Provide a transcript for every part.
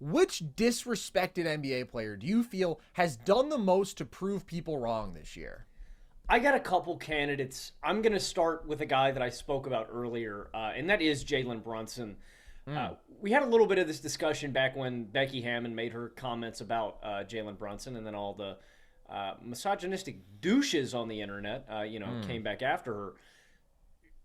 which disrespected NBA player do you feel has done the most to prove people wrong this year? I got a couple candidates. I'm going to start with a guy that I spoke about earlier, and that is Jalen Brunson. We had a little bit of this discussion back when Becky Hammon made her comments about Jalen Brunson, and then all the misogynistic douches on the internet, came back after her.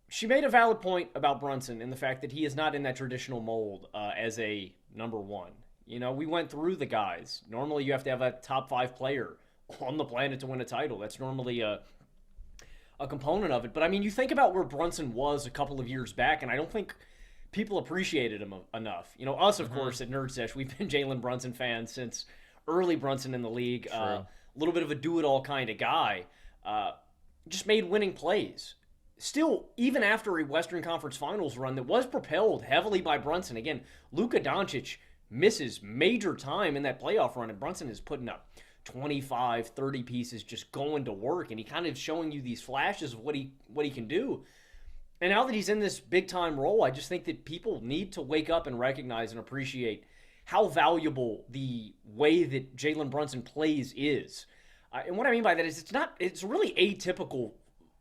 She made a valid point about Brunson and the fact that he is not in that traditional mold as a number one. We went through the guys. Normally, you have to have a top 5 player on the planet to win a title. That's normally a component of it. But, I mean, you think about where Brunson was a couple of years back, and I don't think people appreciated him enough. Us, of course, at Nerd Sesh, we've been Jalen Brunson fans since early Brunson in the league. A little bit of a do-it-all kind of guy. Just made winning plays. Still, even after a Western Conference Finals run that was propelled heavily by Brunson, again, Luka Doncic misses major time in that playoff run, and Brunson is putting up 25, 30 pieces just going to work, and he kind of showing you these flashes of what he can do. And now that he's in this big-time role, I just think that people need to wake up and recognize and appreciate how valuable the way that Jalen Brunson plays is. And what I mean by that is it's really atypical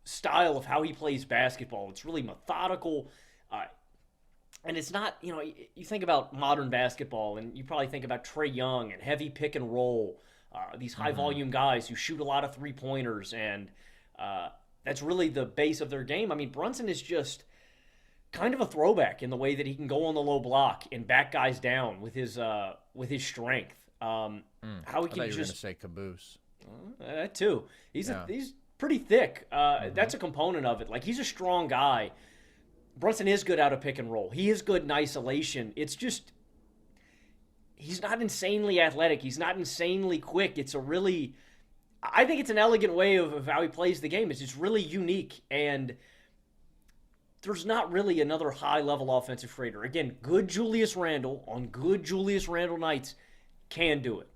style of how he plays basketball. It's really methodical, and it's not, you think about modern basketball, and you probably think about Trae Young and heavy pick and roll, these high-volume guys who shoot a lot of three-pointers, and that's really the base of their game. I mean, Brunson is just kind of a throwback in the way that he can go on the low block and back guys down with his strength. How he can I thought you were just going to say caboose. That too. He's pretty thick. That's a component of it. Like, he's a strong guy. Brunson is good out of pick and roll. He is good in isolation. It's just he's not insanely athletic. He's not insanely quick. I think it's an elegant way of how he plays the game. It's just really unique, and there's not really another high-level offensive creator. Again, good Julius Randle on good Julius Randle nights can do it.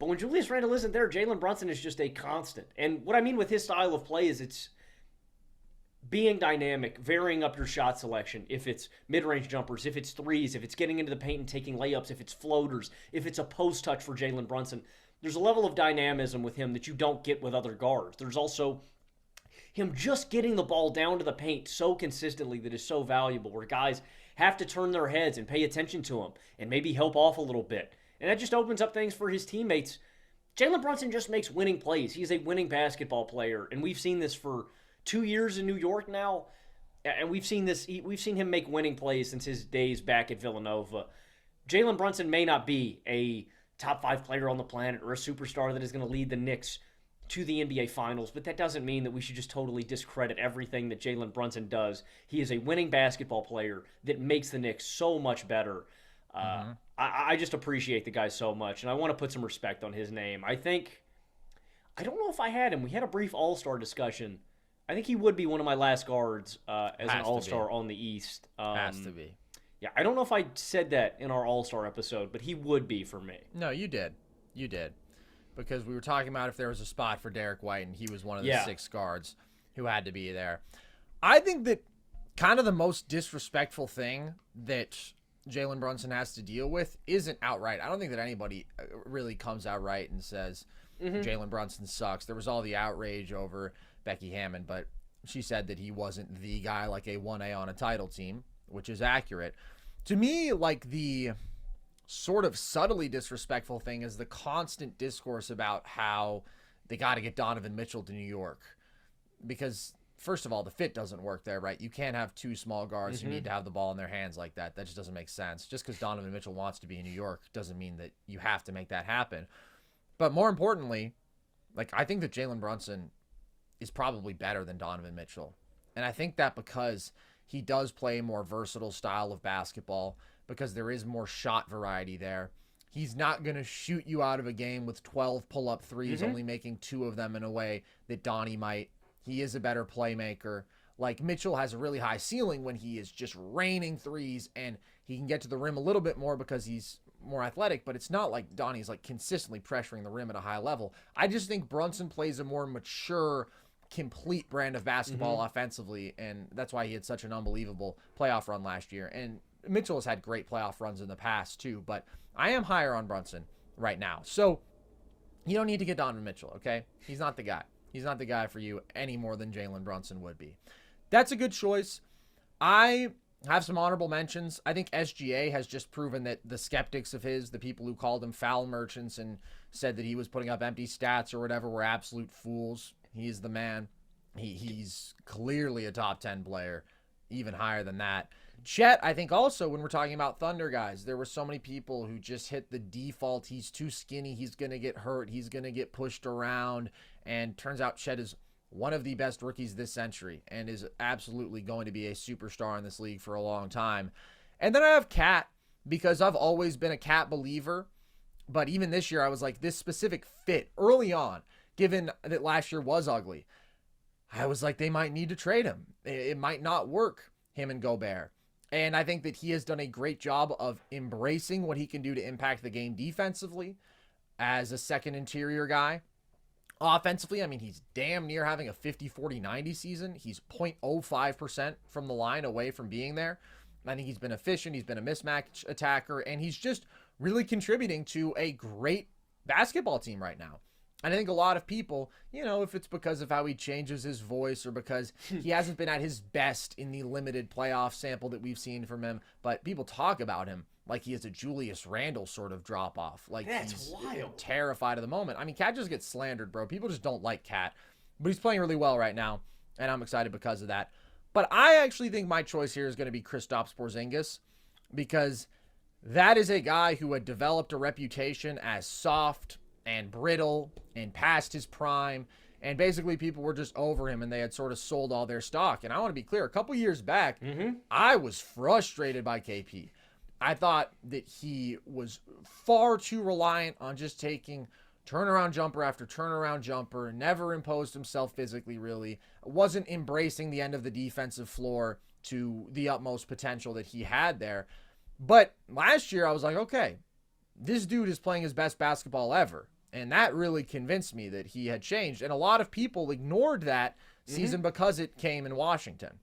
But when Julius Randle isn't there, Jalen Brunson is just a constant. And what I mean with his style of play is it's being dynamic, varying up your shot selection. If it's mid-range jumpers, if it's threes, if it's getting into the paint and taking layups, if it's floaters, if it's a post touch for Jalen Brunson. There's a level of dynamism with him that you don't get with other guards. There's also him just getting the ball down to the paint so consistently that is so valuable, where guys have to turn their heads and pay attention to him and maybe help off a little bit. And that just opens up things for his teammates. Jalen Brunson just makes winning plays. He's a winning basketball player, and we've seen this for 2 years in New York now, and we've seen him make winning plays since his days back at Villanova. Jalen Brunson may not be a top 5 player on the planet or a superstar that is going to lead the Knicks to the NBA Finals, but that doesn't mean that we should just totally discredit everything that Jalen Brunson does. He is a winning basketball player that makes the Knicks so much better. I just appreciate the guy so much, and I want to put some respect on his name. I don't know if I had him. We had a brief All-Star discussion. I think he would be one of my last guards as an All-Star on the East. Has to be. Yeah, I don't know if I said that in our All-Star episode, but he would be for me. No, you did. You did. Because we were talking about if there was a spot for Derek White, and he was one of the 6 guards who had to be there. I think that kind of the most disrespectful thing that Jalen Brunson has to deal with isn't outright. I don't think that anybody really comes out right and says Jalen Brunson sucks. There was all the outrage over Becky Hammon, but she said that he wasn't the guy like a 1A on a title team, which is accurate. To me, like, the sort of subtly disrespectful thing is the constant discourse about how they got to get Donovan Mitchell to New York. Because, first of all, the fit doesn't work there, right? You can't have 2 small guards who need to have the ball in their hands like that. That just doesn't make sense. Just because Donovan Mitchell wants to be in New York doesn't mean that you have to make that happen. But more importantly, like, I think that Jalen Brunson is probably better than Donovan Mitchell. And I think that because he does play a more versatile style of basketball, because there is more shot variety there. He's not going to shoot you out of a game with 12 pull-up threes, only making 2 of them in a way that Donnie might. He is a better playmaker. Like, Mitchell has a really high ceiling when he is just raining threes, and he can get to the rim a little bit more because he's more athletic, but it's not like Donnie's like consistently pressuring the rim at a high level. I just think Brunson plays a more mature, complete brand of basketball offensively, and that's why he had such an unbelievable playoff run last year. And Mitchell has had great playoff runs in the past too, but I am higher on Brunson right now. So you don't need to get Donovan Mitchell, okay? He's not the guy. He's not the guy for you any more than Jalen Brunson would be. That's a good choice. I have some honorable mentions. I think SGA has just proven that the skeptics of his, the people who called him foul merchants and said that he was putting up empty stats or whatever, were absolute fools. He's the man. He's clearly a top 10 player, even higher than that. Chet, I think also when we're talking about Thunder guys, there were so many people who just hit the default. He's too skinny. He's going to get hurt. He's going to get pushed around. And turns out Chet is one of the best rookies this century and is absolutely going to be a superstar in this league for a long time. And then I have Cat because I've always been a Cat believer. But even this year, I was like, this specific fit early on, given that last year was ugly, I was like, they might need to trade him. It might not work, him and Gobert. And I think that he has done a great job of embracing what he can do to impact the game defensively as a second interior guy. Offensively, I mean, he's damn near having a 50-40-90 season. He's 0.05% from the line away from being there. I think he's been efficient. He's been a mismatch attacker, and he's just really contributing to a great basketball team right now. And I think a lot of people, if it's because of how he changes his voice or because he hasn't been at his best in the limited playoff sample that we've seen from him, but people talk about him like he has a Julius Randle sort of drop off. Like that's he's wild. Terrified of the moment. I mean, Cat just gets slandered, bro. People just don't like Cat, but he's playing really well right now, and I'm excited because of that. But I actually think my choice here is going to be Kristaps Porzingis because that is a guy who had developed a reputation as soft and brittle and past his prime, and basically people were just over him and they had sort of sold all their stock. And I want to be clear, a couple years back, I was frustrated by KP. I thought that he was far too reliant on just taking turnaround jumper after turnaround jumper, never imposed himself physically really, wasn't embracing the end of the defensive floor to the utmost potential that he had there. But last year I was like, okay, this dude is playing his best basketball ever. And that really convinced me that he had changed. And a lot of people ignored that season because it came in Washington.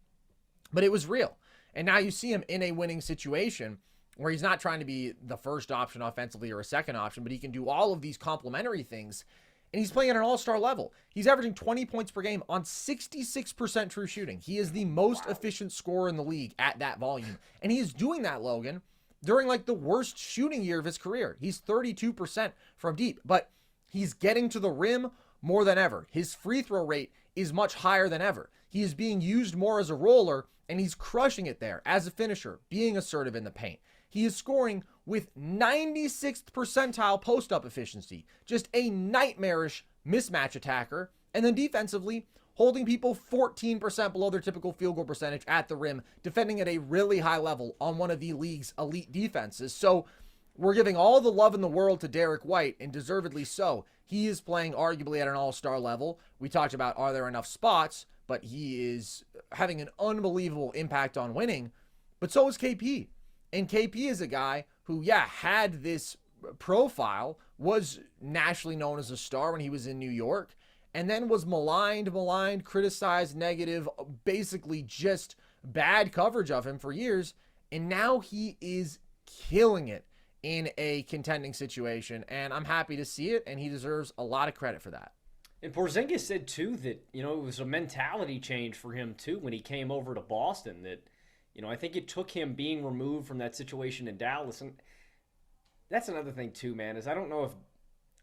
But it was real. And now you see him in a winning situation where he's not trying to be the first option offensively or a second option, but he can do all of these complementary things. And he's playing at an all-star level. He's averaging 20 points per game on 66% true shooting. He is the most efficient scorer in the league at that volume. And he is doing that, Logan, during like the worst shooting year of his career. He's 32% from deep, but he's getting to the rim more than ever. His free throw rate is much higher than ever. He is being used more as a roller, and he's crushing it there as a finisher, being assertive in the paint. He is scoring with 96th percentile post-up efficiency, just a nightmarish mismatch attacker, and then defensively, holding people 14% below their typical field goal percentage at the rim, defending at a really high level on one of the league's elite defenses. So we're giving all the love in the world to Derek White, and deservedly so. He is playing arguably at an all-star level. We talked about are there enough spots, but he is having an unbelievable impact on winning. But so is KP. And KP is a guy who, had this profile, was nationally known as a star when he was in New York, and then was maligned, criticized, negative, basically just bad coverage of him for years. And now he is killing it in a contending situation, and I'm happy to see it, and he deserves a lot of credit for that. And Porzingis said, too, that, it was a mentality change for him, too, when he came over to Boston, that, I think it took him being removed from that situation in Dallas. And that's another thing, too, man, is I don't know if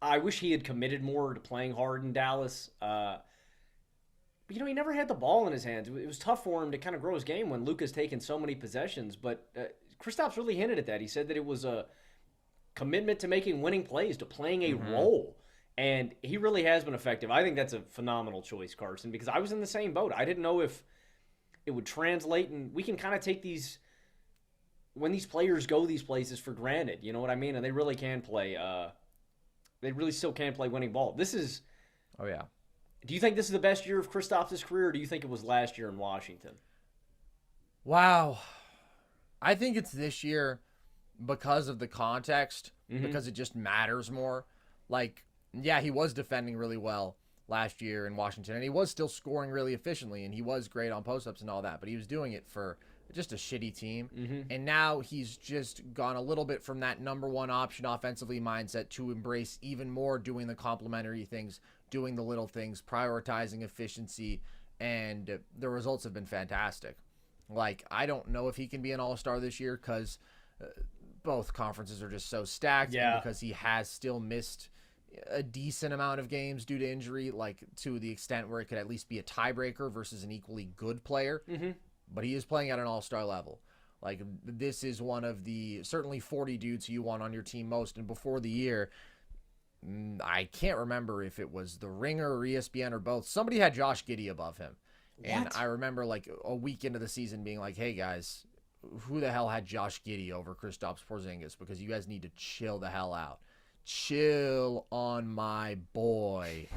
I wish he had committed more to playing hard in Dallas. But, he never had the ball in his hands. It was tough for him to kind of grow his game when Luka's taken so many possessions. But Kristaps really hinted at that. He said that it was a commitment to making winning plays, to playing a role. And he really has been effective. I think that's a phenomenal choice, Carson, because I was in the same boat. I didn't know if it would translate, and we can kind of take these, when these players go these places, for granted. You know what I mean? And they really can play, they really still can play winning ball. This is... Oh, yeah. Do you think this is the best year of Kristaps' career, or do you think it was last year in Washington? Wow. I think it's this year because of the context, because it just matters more. Like, he was defending really well last year in Washington, and he was still scoring really efficiently, and he was great on post-ups and all that, but he was doing it for just a shitty team. Mm-hmm. And now he's just gone a little bit from that number one option offensively mindset to embrace even more doing the complementary things, doing the little things, prioritizing efficiency, and the results have been fantastic. Like, I don't know if he can be an all-star this year because both conferences are just so stacked, and because he has still missed a decent amount of games due to injury, like to the extent where it could at least be a tiebreaker versus an equally good player. Mm-hmm. But he is playing at an all-star level. Like, this is one of the certainly 40 dudes you want on your team most. And before the year, I can't remember if it was The Ringer or ESPN or both. Somebody had Josh Giddey above him. What? And I remember like a week into the season being like, hey guys, who the hell had Josh Giddey over Kristaps Porzingis? Because you guys need to chill the hell out. Chill on my boy.